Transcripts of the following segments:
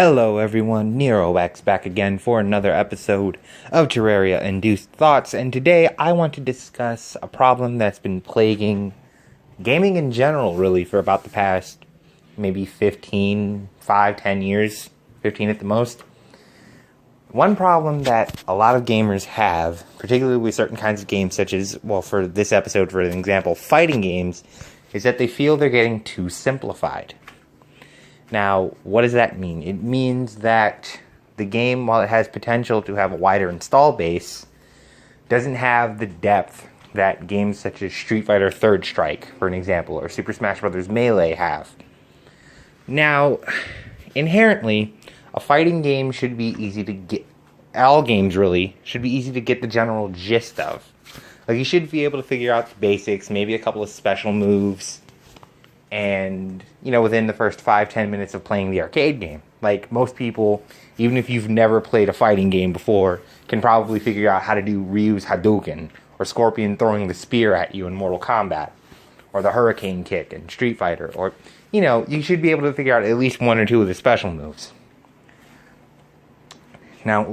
Hello everyone, NeroX back again for another episode of Terraria Induced Thoughts, and today I want to discuss a problem that's been plaguing gaming in general really for about the past maybe 10 years, 15 at the most. One problem that a lot of gamers have, particularly with certain kinds of games such as, well, for this episode for an example, fighting games, is that they feel they're getting too simplified. Now, what does that mean? It means that the game, while it has potential to have a wider install base, doesn't have the depth that games such as Street Fighter Third Strike, for an example, or Super Smash Bros. Melee have. Now, inherently, a fighting game should be easy to get. All games, really, should be easy to get the general gist of. Like, you should be able to figure out the basics, maybe a couple of special moves, and, you know, within the first 5-10 minutes of playing the arcade game. Like, most people, even if you've never played a fighting game before, can probably figure out how to do Ryu's Hadouken, or Scorpion throwing the spear at you in Mortal Kombat, or the Hurricane Kick in Street Fighter, or, you know, you should be able to figure out at least one or two of the special moves. Now,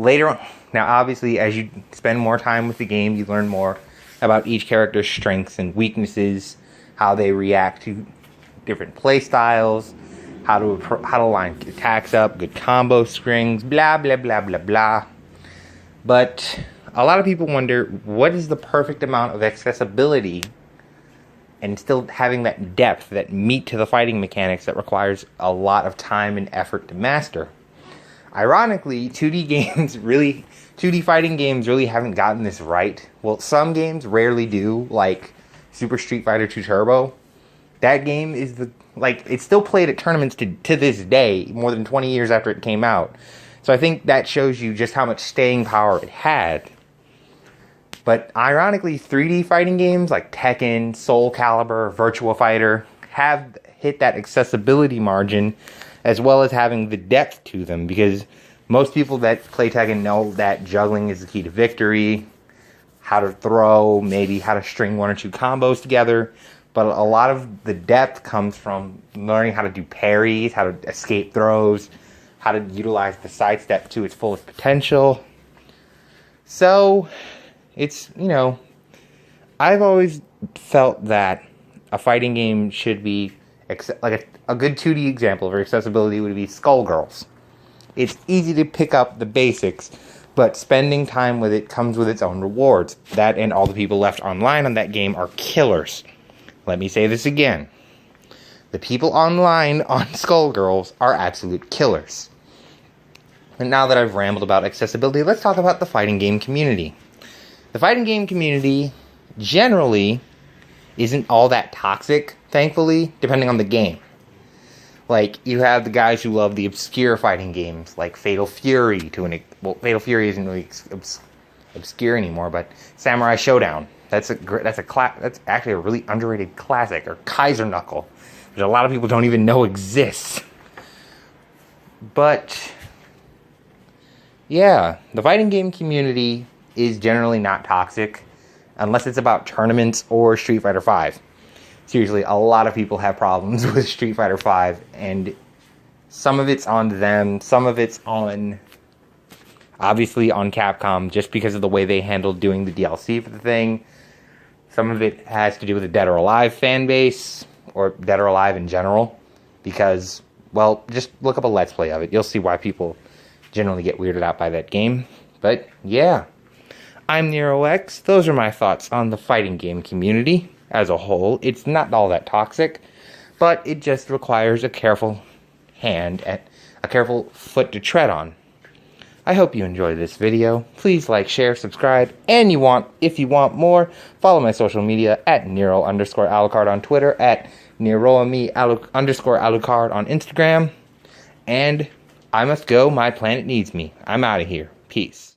obviously, as you spend more time with the game, you learn more about each character's strengths and weaknesses, how they react to different play styles, how to line attacks up, good combo strings, blah, blah, blah, blah, blah. But a lot of people wonder, what is the perfect amount of accessibility and still having that depth, that meat to the fighting mechanics that requires a lot of time and effort to master? Ironically, 2D fighting games really haven't gotten this right. Well, some games rarely do, like Super Street Fighter 2 Turbo. That game is it's still played at tournaments to this day, more than 20 years after it came out. So I think that shows you just how much staying power it had. But ironically, 3D fighting games like Tekken, Soul Calibur, Virtua Fighter have hit that accessibility margin, as well as having the depth to them, because most people that play Tekken know that juggling is the key to victory, how to throw, maybe how to string one or two combos together. But a lot of the depth comes from learning how to do parries, how to escape throws, how to utilize the sidestep to its fullest potential. So, it's, you know, I've always felt that a fighting game should be, like a good 2D example for accessibility would be Skullgirls. It's easy to pick up the basics, but spending time with it comes with its own rewards. That and all the people left online on that game are killers. Let me say this again. The people online on Skullgirls are absolute killers. And now that I've rambled about accessibility, let's talk about the fighting game community. The fighting game community generally isn't all that toxic, thankfully, depending on the game. Like, you have the guys who love the obscure fighting games, like Fatal Fury. Fatal Fury isn't really obscure anymore, but Samurai Showdown. That's actually a really underrated classic, or Kaiser Knuckle, which a lot of people don't even know exists. But yeah, the fighting game community is generally not toxic, unless it's about tournaments or Street Fighter V. Seriously, a lot of people have problems with Street Fighter V, and some of it's on them, some of it's obviously on Capcom, just because of the way they handled doing the DLC for the thing. Some of it has to do with the Dead or Alive fan base, or Dead or Alive in general, because, well, just look up a Let's Play of it. You'll see why people generally get weirded out by that game. But, yeah. I'm NeroX. Those are my thoughts on the fighting game community as a whole. It's not all that toxic, but it just requires a careful hand and a careful foot to tread on. I hope you enjoyed this video. Please like, share, subscribe, and if you want more, follow my social media at Nero_Alucard on Twitter, at NeroAme_Alucard on Instagram, and I must go. My planet needs me. I'm out of here. Peace.